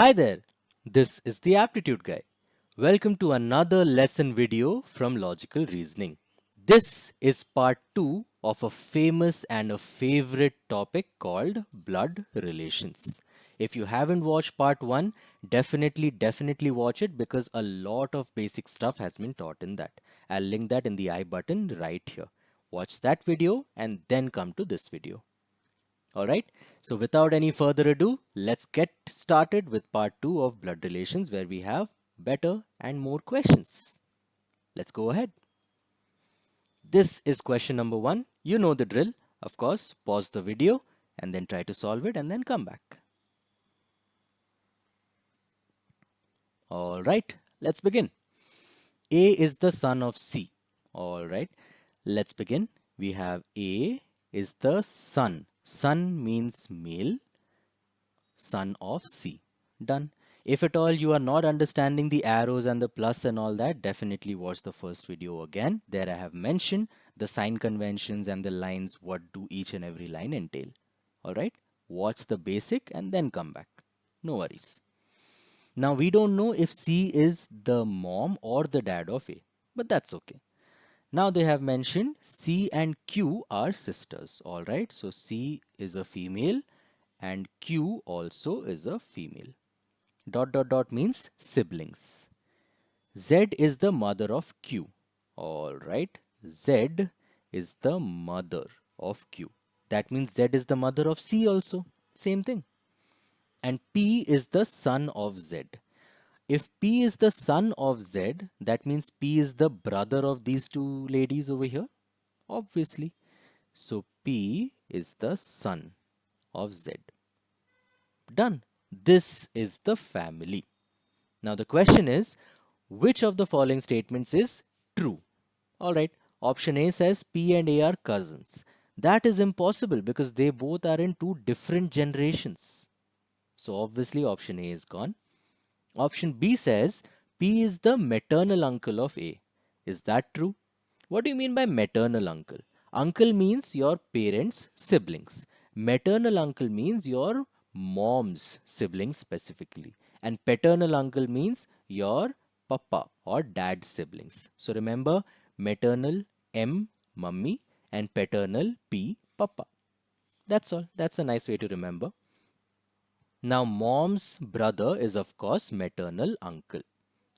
Hi there, this is the Aptitude Guy. Welcome to another lesson video from Logical Reasoning. This is part 2 of a famous and a favorite topic called blood relations. If you haven't watched part 1, definitely watch it because a lot of basic stuff has been taught in that. I'll link that in the I button right here. Watch that video and then come to this video. Alright, so without any further ado, let's get started with part 2 of blood relations where we have better and more questions. Let's go ahead. This is question number 1. You know the drill. Of course, pause the video and then try to solve it and then come back. Alright, let's begin. A is the son of C. Alright, let's begin. We have A is the son. Son means male. Son of C. Done. If at all you are not understanding the arrows and the plus and all that, definitely watch the first video again. There I have mentioned the sign conventions and the lines, what do each and every line entail. Alright, watch the basic and then come back. No worries. Now we don't know if C is the mom or the dad of A, but that's okay. Now they have mentioned C and Q are sisters. Alright, so C is a female and Q also is a female. Dot dot dot means siblings. Z is the mother of Q. Alright, Z is the mother of Q. That means Z is the mother of C also. Same thing. And P is the son of Z. If P is the son of Z, that means P is the brother of these two ladies over here. Obviously. So P is the son of Z. Done. This is the family. Now the question is, which of the following statements is true? Alright, option A says P and A are cousins. That is impossible because they both are in two different generations. So obviously option A is gone. Option B says P is the maternal uncle of A. Is that true? What do you mean by maternal uncle? Uncle means your parents' siblings. Maternal uncle means your mom's siblings specifically. And paternal uncle means your papa or dad's siblings. So remember, maternal M, mummy, and paternal P, papa. That's all. That's a nice way to remember. Now, mom's brother is of course maternal uncle.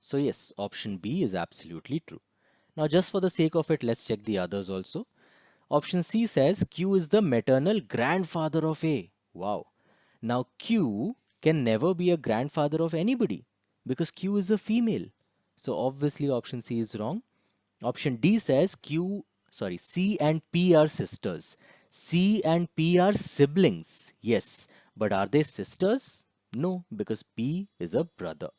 So yes, option B is absolutely true. Now, just for the sake of it, let's check the others also. Option C says Q is the maternal grandfather of A. Wow. Now, Q can never be a grandfather of anybody because Q is a female. So obviously option C is wrong. Option D says C and P are sisters. C and P are siblings. Yes, but are they sisters? No, because P is a brother.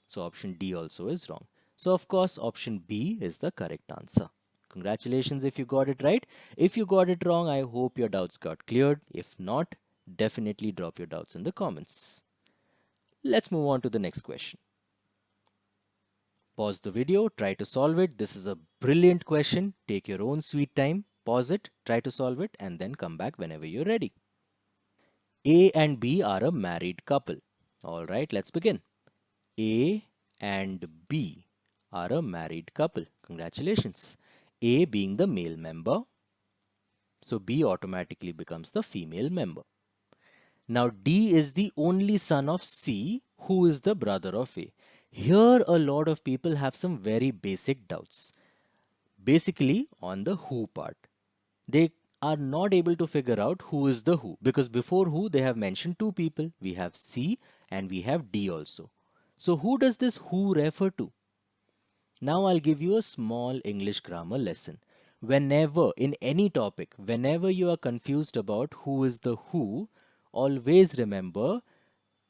So option D also is wrong. So of course option B is the correct answer. Congratulations if you got it right. If you got it wrong, I hope your doubts got cleared. If not, definitely drop your doubts in the comments. Let's move on to the next question. Pause the video, try to solve it. This is a brilliant question. Take your own sweet time, pause it, try to solve it, and then come back whenever you're ready. A and B are a married couple. Alright, let's begin. A and B are a married couple. Congratulations. A being the male member, so B automatically becomes the female member. Now D is the only son of C, who is the brother of A. Here a lot of people have some very basic doubts. Basically on the who part. They are not able to figure out who is the who, because before who they have mentioned two people. We have C and we have D also. So who does this who refer to? Now I'll give you a small English grammar lesson. Whenever, in any topic, whenever you are confused about who is the who, always remember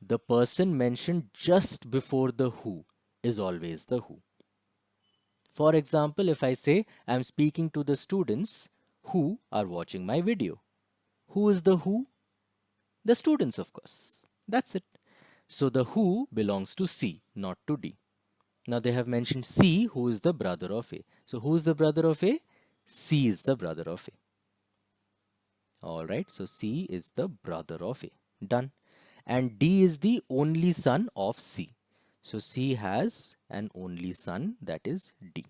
the person mentioned just before the who is always the who. For example, if I say I'm speaking to the students who are watching my video. Who is the who? The students, of course. That's it. So the who belongs to C, not to D. Now they have mentioned C, who is the brother of A. So who is the brother of A? C is the brother of A. Alright, so C is the brother of A. Done. and D is the only son of C. So C has an only son, that is D.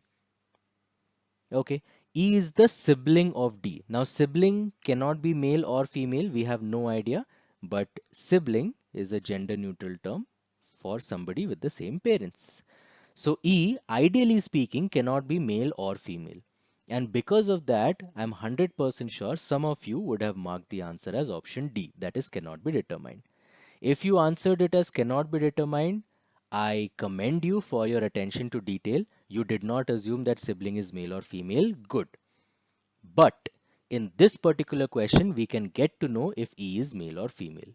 Okay. E is the sibling of D. Now, sibling cannot be male or female. We have no idea. But sibling is a gender neutral term for somebody with the same parents. So, E, ideally speaking, cannot be male or female. And because of that, I'm 100% sure some of you would have marked the answer as option D, that is, cannot be determined. If you answered it as cannot be determined, I commend you for your attention to detail. You did not assume that sibling is male or female. Good. But in this particular question, we can get to know if E is male or female.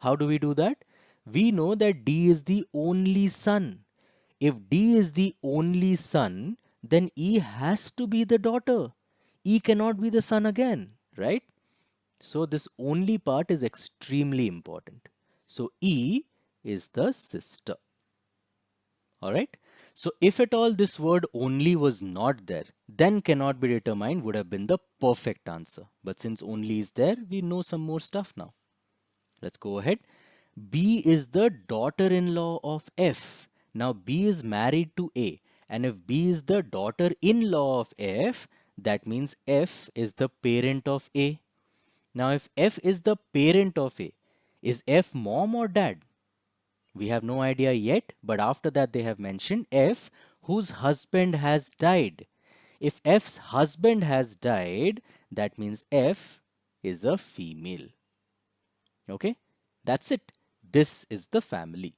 How do we do that? We know that D is the only son. If D is the only son, then E has to be the daughter. E cannot be the son again, right? So this only part is extremely important. So E is the sister. Alright. So if at all this word only was not there, then cannot be determined would have been the perfect answer. But since only is there, we know some more stuff now. Let's go ahead. B is the daughter-in-law of F. Now B is married to A. And if B is the daughter-in-law of F, that means F is the parent of A. Now, if F is the parent of A, is F mom or dad? We have no idea yet, but after that they have mentioned F whose husband has died. If F's husband has died, that means F is a female. Okay, that's it. This is the family.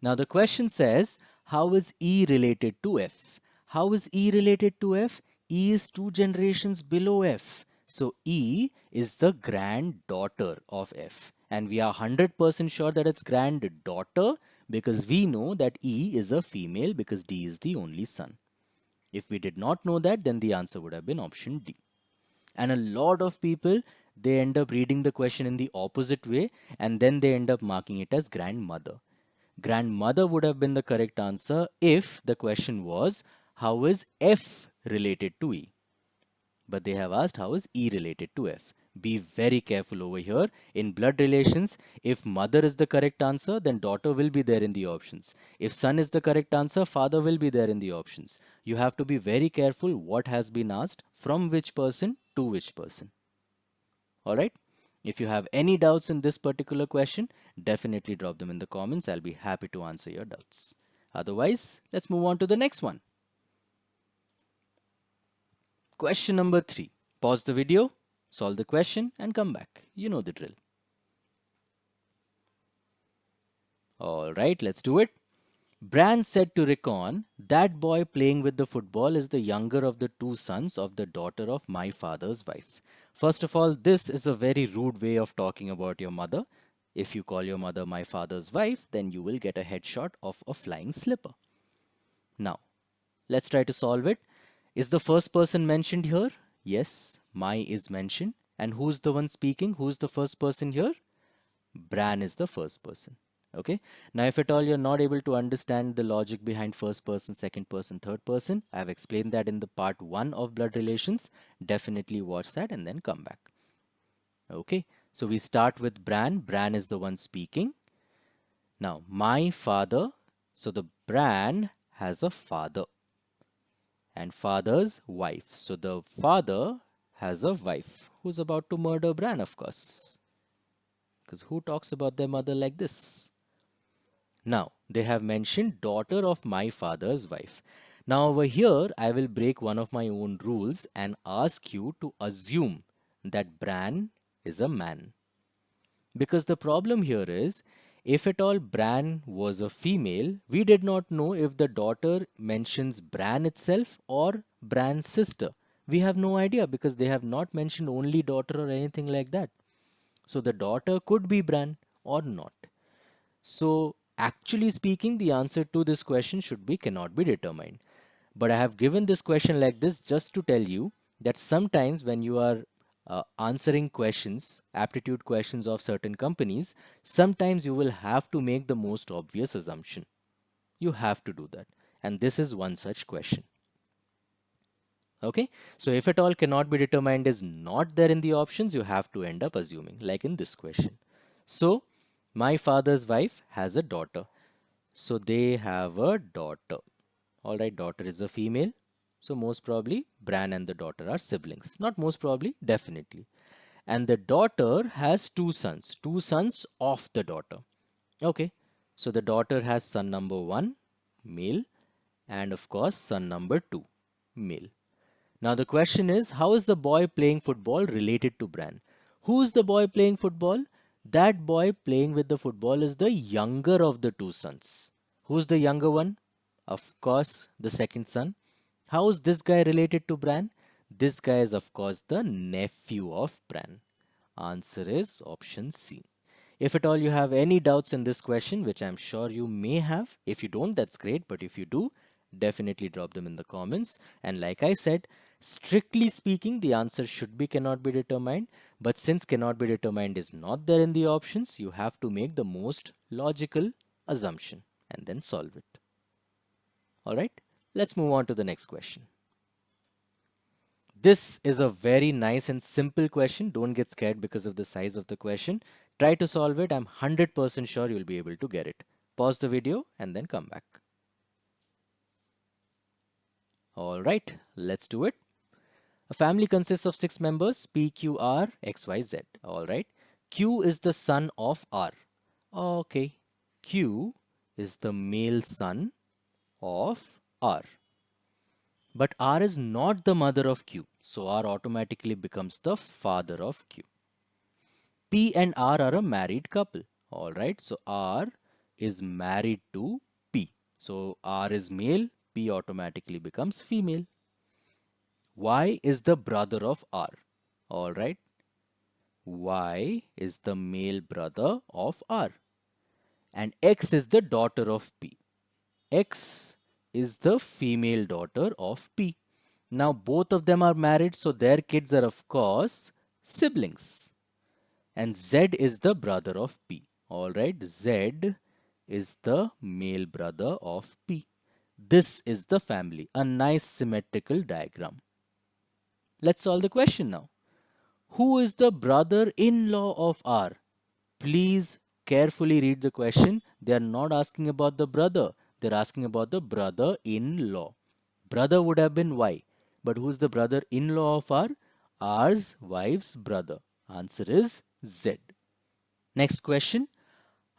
Now the question says, how is E related to F? How is E related to F? E is 2 generations below F. So E is the granddaughter of F. And we are 100% sure that it's granddaughter because we know that E is a female because D is the only son. If we did not know that, then the answer would have been option D. And a lot of people, they end up reading the question in the opposite way and then they end up marking it as grandmother. Grandmother would have been the correct answer if the question was, how is F related to E? But they have asked, how is E related to F? Be very careful over here. In blood relations, if mother is the correct answer, then daughter will be there in the options. If son is the correct answer, father will be there in the options. You have to be very careful what has been asked, from which person to which person. Alright? If you have any doubts in this particular question, definitely drop them in the comments. I'll be happy to answer your doubts. Otherwise, let's move on to the next one. Question number 3. Pause the video, solve the question, and come back. You know the drill. Alright, let's do it. Bran said to Rickon, that boy playing with the football is the younger of the 2 sons of the daughter of my father's wife. First of all, this is a very rude way of talking about your mother. If you call your mother my father's wife, then you will get a headshot of a flying slipper. Now, let's try to solve it. Is the first person mentioned here? Yes, my is mentioned. And who's the one speaking? Who's the first person here? Bran is the first person. Okay. Now, if at all you're not able to understand the logic behind first person, second person, third person, I have explained that in the part 1 of blood relations. Definitely watch that and then come back. Okay. So we start with Bran. Bran is the one speaking. Now, my father. So the Bran has a father and father's wife. So the father has a wife who's about to murder Bran, of course. Because who talks about their mother like this? Now, they have mentioned daughter of my father's wife. Now, over here, I will break one of my own rules and ask you to assume that Bran is a man. Because the problem here is, if at all Bran was a female, we did not know if the daughter mentions Bran itself or Bran's sister. We have no idea because they have not mentioned only daughter or anything like that. So the daughter could be Bran or not. So actually speaking, the answer to this question should be cannot be determined. But I have given this question like this just to tell you that sometimes when you are answering questions, aptitude questions of certain companies, sometimes you will have to make the most obvious assumption. You have to do that. And this is one such question. Okay, so if at all cannot be determined is not there in the options, you have to end up assuming, like in this question. So My father's wife has a daughter. So they have a daughter. All right, daughter is a female. So most probably Bran and the daughter are siblings. Not most probably, definitely. And the daughter has two sons of the daughter. Okay, so the daughter has son number one, male, and of course, son number two, male. Now, the question is, how is the boy playing football related to Bran? Who is the boy playing football? That boy playing with the football is the younger of the two sons. Who's the younger one? Of course, the second son. How is this guy related to Bran? This guy is, of course, the nephew of Bran. Answer is option C. If at all you have any doubts in this question, which I'm sure you may have, if you don't, that's great. But if you do, definitely drop them in the comments. And like I said, strictly speaking, the answer should be cannot be determined. But since cannot be determined is not there in the options, you have to make the most logical assumption and then solve it. All right, let's move on to the next question. This is a very nice and simple question. Don't get scared because of the size of the question. Try to solve it. I'm 100% sure you'll be able to get it. Pause the video and then come back. All right, let's do it. A family consists of 6 members, P, Q, R, X, Y, Z. All right. Q is the son of R. Okay. Q is the male son of R. But R is not the mother of Q. So R automatically becomes the father of Q. P and R are a married couple. Alright, so R is married to P. So R is male, P automatically becomes female. Y is the brother of R. Alright, Y is the male brother of R. And X is the daughter of P. X is the female daughter of P. Now both of them are married, so their kids are of course siblings. And Z is the brother of P. Alright, Z is the male brother of P. This is the family, a nice symmetrical diagram. Let's solve the question now. Who is the brother-in-law of R? Please carefully read the question. They are not asking about the brother. They're asking about the brother-in-law. Brother would have been Y. But who's the brother-in-law of R? R's wife's brother. Answer is Z. Next question.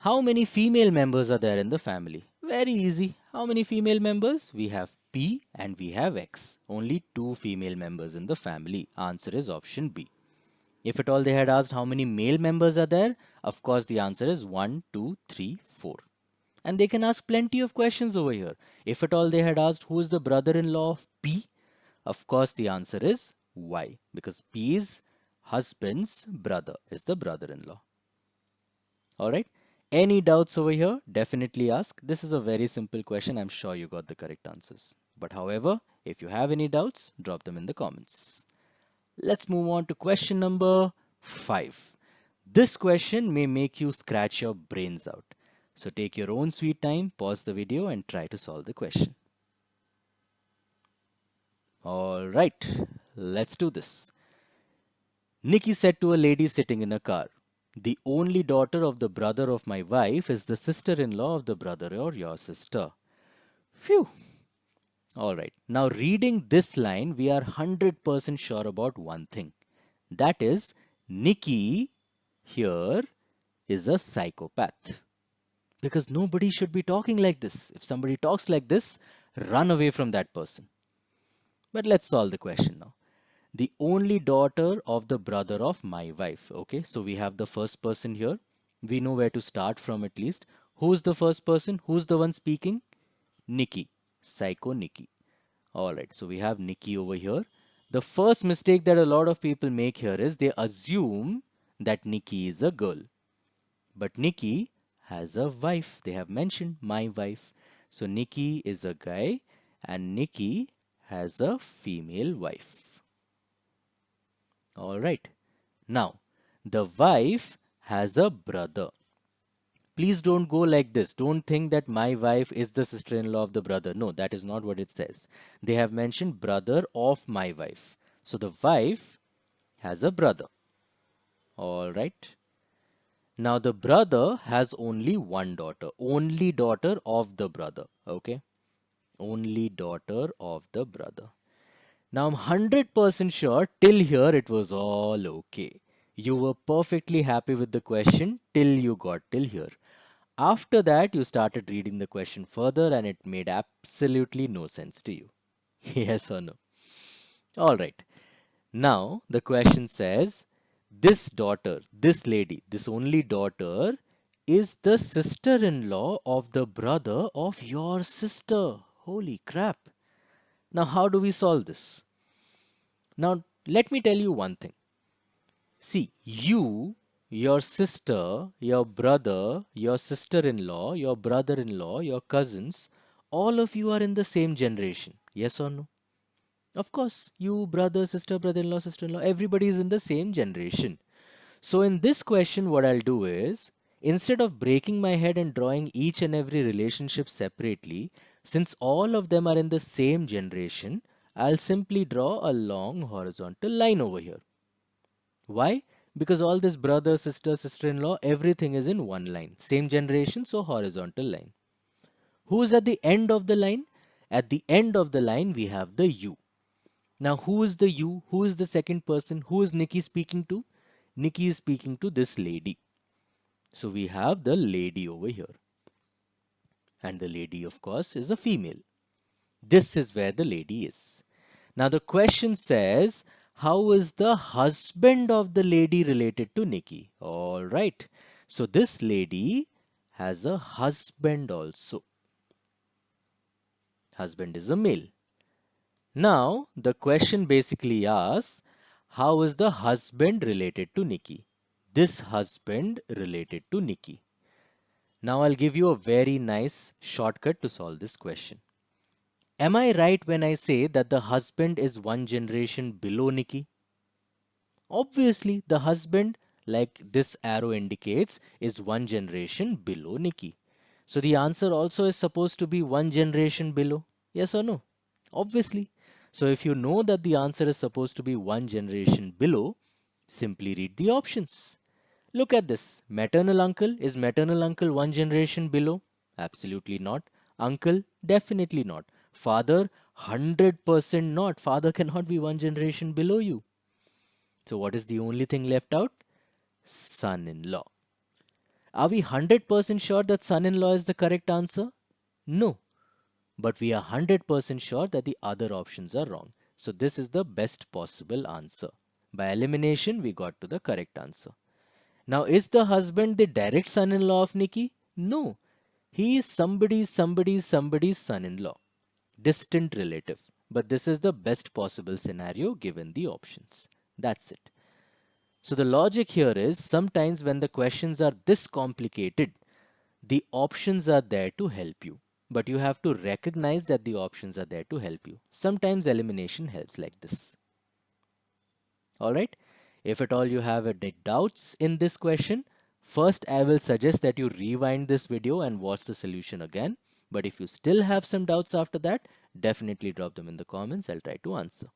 How many female members are there in the family? Very easy. How many female members? We have P and we have X. Only 2 female members in the family. Answer is option B. If at all they had asked how many male members are there, of course the answer is 1, 2, 3, 4. And they can ask plenty of questions over here. If at all they had asked who is the brother-in-law of P, of course the answer is Y, because P's husband's brother is the brother-in-law. Alright, any doubts over here? Definitely ask. This is a very simple question. I'm sure you got the correct answers. But however, if you have any doubts, drop them in the comments. Let's move on to question number 5. This question may make you scratch your brains out. So take your own sweet time, pause the video and try to solve the question. Alright, let's do this. Niky said to a lady sitting in a car, "The only daughter of the brother of my wife is the sister-in-law of the brother or your sister." Phew. Alright, now reading this line, we are 100% sure about one thing. That is, Niky here is a psychopath. Because nobody should be talking like this. If somebody talks like this, run away from that person. But let's solve the question now. The only daughter of the brother of my wife. Okay, so we have the first person here. We know where to start from at least. Who's the first person? Who's the one speaking? Niky. Psycho Niky. Alright, so we have Niky over here. The first mistake that a lot of people make here is they assume that Niky is a girl. But Niky has a wife. They have mentioned my wife. So Niky is a guy and Niky has a female wife. Alright. Now, the wife has a brother. Please don't go like this. Don't think that my wife is the sister-in-law of the brother. No, that is not what it says. They have mentioned brother of my wife. So the wife has a brother. Alright. Now the brother has only one daughter, only daughter of the brother. Okay, only daughter of the brother. Now I'm 100% sure till here it was all okay. You were perfectly happy with the question till you got till here. After that, you started reading the question further and it made absolutely no sense to you. Yes or no? All right. Now the question says this daughter, this lady, this only daughter is the sister in law of the brother of your sister. Holy crap. Now, how do we solve this? Now, let me tell you one thing. See, you, your sister, your brother, your sister in law, your brother in law, your cousins, all of you are in the same generation. Yes or no? Of course, you, brother, sister, brother in law, sister in law, everybody is in the same generation. So, in this question, what I'll do is instead of breaking my head and drawing each and every relationship separately, since all of them are in the same generation, I'll simply draw a long horizontal line over here. Why? Because all this brother, sister, sister-in-law, everything is in one line. Same generation, so horizontal line. Who's at the end of the line? At the end of the line, we have the you. Now, who is the you? Who is the second person? Who is Niky speaking to? Niky is speaking to this lady. So we have the lady over here. And the lady, of course, is a female. This is where the lady is. Now the question says, how is the husband of the lady related to Niky? All right. So this lady has a husband also. Husband is a male. Now the question basically asks, how is the husband related to Niky? This husband related to Niky. Now I'll give you a very nice shortcut to solve this question. Am I right when I say that the husband is one generation below Niky? Obviously, the husband, like this arrow indicates, is one generation below Niky. So the answer also is supposed to be one generation below. Yes or no? Obviously. So if you know that the answer is supposed to be one generation below, simply read the options. Look at this. Maternal uncle. Is maternal uncle one generation below? Absolutely not. Uncle? Definitely not. Father? 100% not. Father cannot be one generation below you. So, what is the only thing left out? Son in law. Are we 100% sure that son in law is the correct answer? No. But we are 100% sure that the other options are wrong. So, this is the best possible answer. By elimination, we got to the correct answer. Now, is the husband the direct son in law of Niky? No. He is somebody's son in law. Distant relative. But this is the best possible scenario given the options. That's it. So the logic here is sometimes when the questions are this complicated, the options are there to help you. But you have to recognize that the options are there to help you. Sometimes elimination helps like this. Alright? If at all you have any doubts in this question, first I will suggest that you rewind this video and watch the solution again. But if you still have some doubts after that, definitely drop them in the comments. I'll try to answer.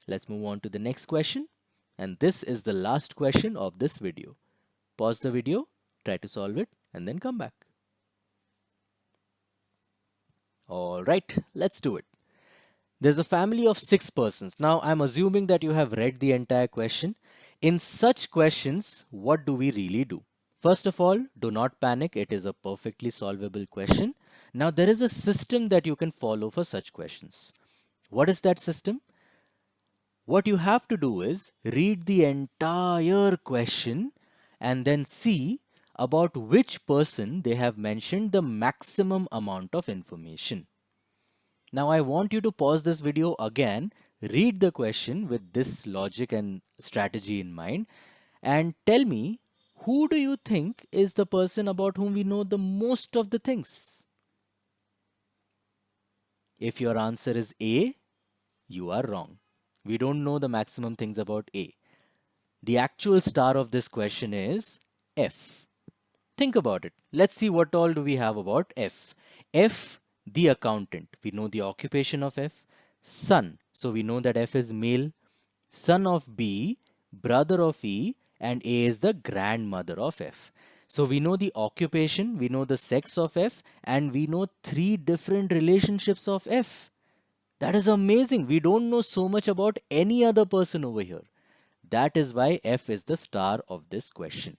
Let's move on to the next question. And this is the last question of this video. Pause the video, try to solve it, and then come back. Alright, let's do it. There's a family of 6 persons. Now, I'm assuming that you have read the entire question. In such questions, what do we really do? First of all, do not panic. It is a perfectly solvable question. Now, there is a system that you can follow for such questions. What is that system? What you have to do is read the entire question and then see about which person they have mentioned the maximum amount of information. Now I want you to pause this video again, read the question with this logic and strategy in mind, and tell me, who do you think is the person about whom we know the most of the things? If your answer is A, you are wrong. We don't know the maximum things about A. The actual star of this question is F. Think about it. Let's see what all do we have about F. F, the accountant. We know the occupation of F. Son. So we know that F is male. Son of B, brother of E, and A is the grandmother of F. So we know the occupation, we know the sex of F, and we know three different relationships of F. That is amazing. We don't know so much about any other person over here. That is why F is the star of this question.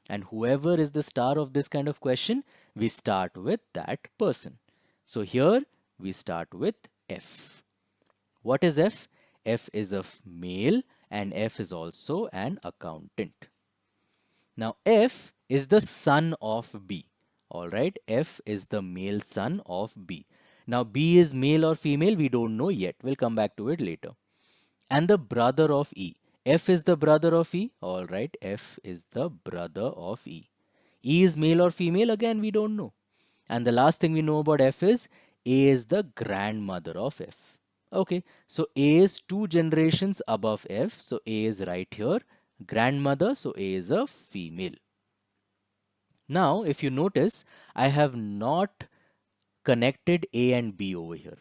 And whoever is the star of this kind of question, we start with that person. So here we start with F. What is F? F is a male and F is also an accountant. Now F is the son of B. Alright, F is the male son of B. Now B is male or female, we don't know yet. We'll come back to it later. And the brother of E. F is the brother of E. Alright, F is the brother of E. E is male or female, again we don't know. And the last thing we know about F is A is the grandmother of F. Okay, so A is two generations above F. So A is right here. Grandmother, so A is a female. Now, if you notice, I have not connected A and B over here.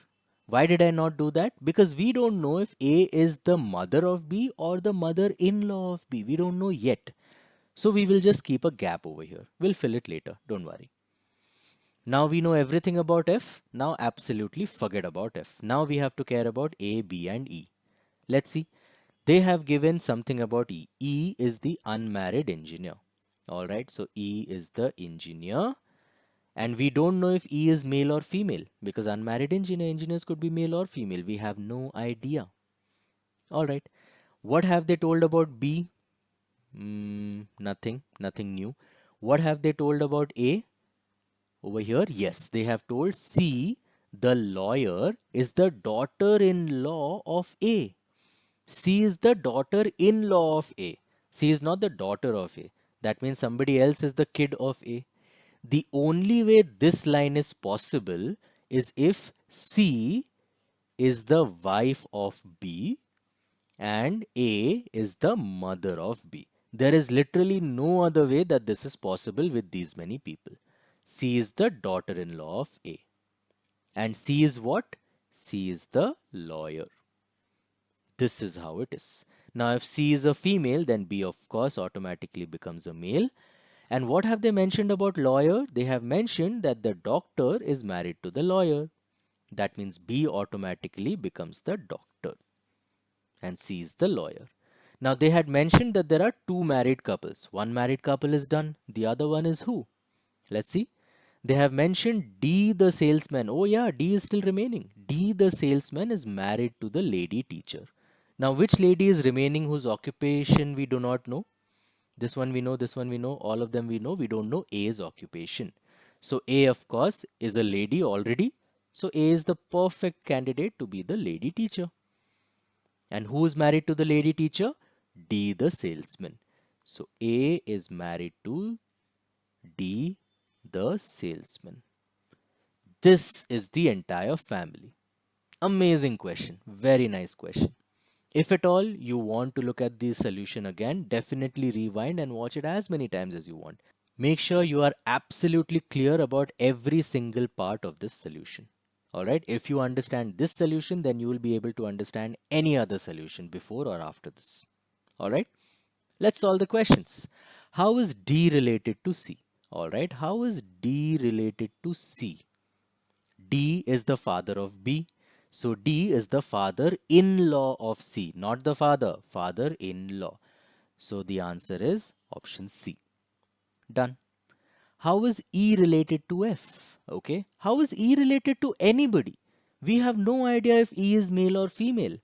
Why did I not do that? Because we don't know if A is the mother of B or the mother-in-law of B. We don't know yet. So we will just keep a gap over here. We'll fill it later. Don't worry. Now we know everything about F. Now absolutely forget about F. Now we have to care about A, B and E. Let's see. They have given something about E. E is the unmarried engineer. Alright, so E is the engineer. And we don't know if E is male or female because unmarried engineers could be male or female. We have no idea. Alright, what have they told about B? Nothing new. What have they told about A? Over here, yes, they have told C, the lawyer, is the daughter-in-law of A. C is the daughter-in-law of A. C is not the daughter of A. That means somebody else is the kid of A. The only way this line is possible is if C is the wife of B and A is the mother of B. There is literally no other way that this is possible with these many people. C is the daughter-in-law of A. And C is what? C is the lawyer. This is how it is. Now, if C is a female, then B, of course, automatically becomes a male. And what have they mentioned about lawyer? They have mentioned that the doctor is married to the lawyer. That means B automatically becomes the doctor. And C is the lawyer. Now, they had mentioned that there are two married couples. One married couple is done. The other one is who? Let's see. They have mentioned D the salesman. Oh yeah, D is still remaining. D the salesman is married to the lady teacher. Now which lady is remaining whose occupation we do not know? This one we know, this one we know, all of them we know. We don't know A's occupation. So A of course is a lady already. So A is the perfect candidate to be the lady teacher. And who is married to the lady teacher? D the salesman. So A is married to D the salesman. This is the entire family. Amazing question. Very nice question. If at all you want to look at the solution again, definitely rewind and watch it as many times as you want. Make sure you are absolutely clear about every single part of this solution. Alright, if you understand this solution, then you will be able to understand any other solution before or after this. Alright, let's solve the questions. How is D related to C? Alright, how is D related to C? D is the father of B. So D is the father-in-law of C, not the father, father-in-law. So the answer is option C. Done. How is E related to F? Okay. How is E related to anybody? We have no idea if E is male or female.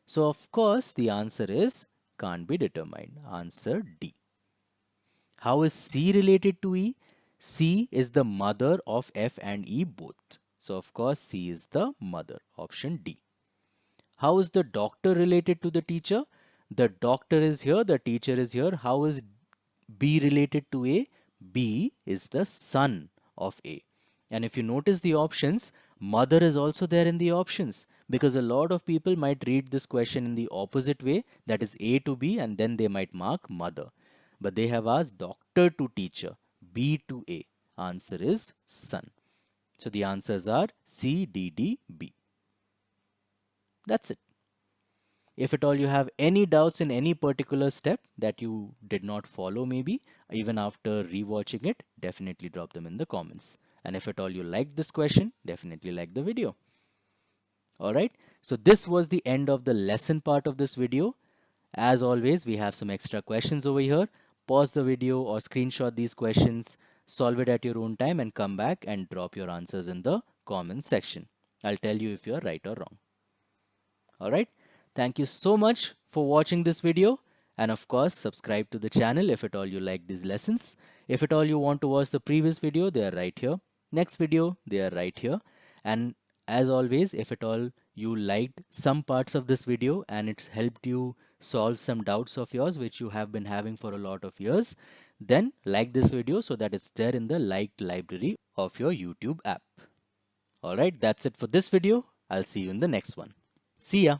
So of course the answer is can't be determined. Answer D. How is C related to E? C is the mother of F and E both. So of course C is the mother. Option D. How is the doctor related to the teacher? The doctor is here, the teacher is here. How is B related to A? B is the son of A. And if you notice the options, mother is also there in the options because a lot of people might read this question in the opposite way, that is A to B, and then they might mark mother. But they have asked doctor to teacher, B to A. Answer is son. So the answers are C, D, D, B. That's it. If at all you have any doubts in any particular step that you did not follow, maybe even after rewatching it, definitely drop them in the comments. And if at all you liked this question, definitely like the video. All right, so this was the end of the lesson part of this video. As always, we have some extra questions over here. Pause the video or screenshot these questions, solve it at your own time, and come back and drop your answers in the comments section. I'll tell you if you're right or wrong. All right, thank you so much for watching this video, and of course subscribe to the channel if at all you like these lessons. If at all you want to watch the previous video, they are right here. Next video, they are right here. And as always, if at all you liked some parts of this video and it's helped you solve some doubts of yours which you have been having for a lot of years, then like this video so that it's there in the liked library of your YouTube app. All right, that's it for this video. I'll see you in the next one. See ya.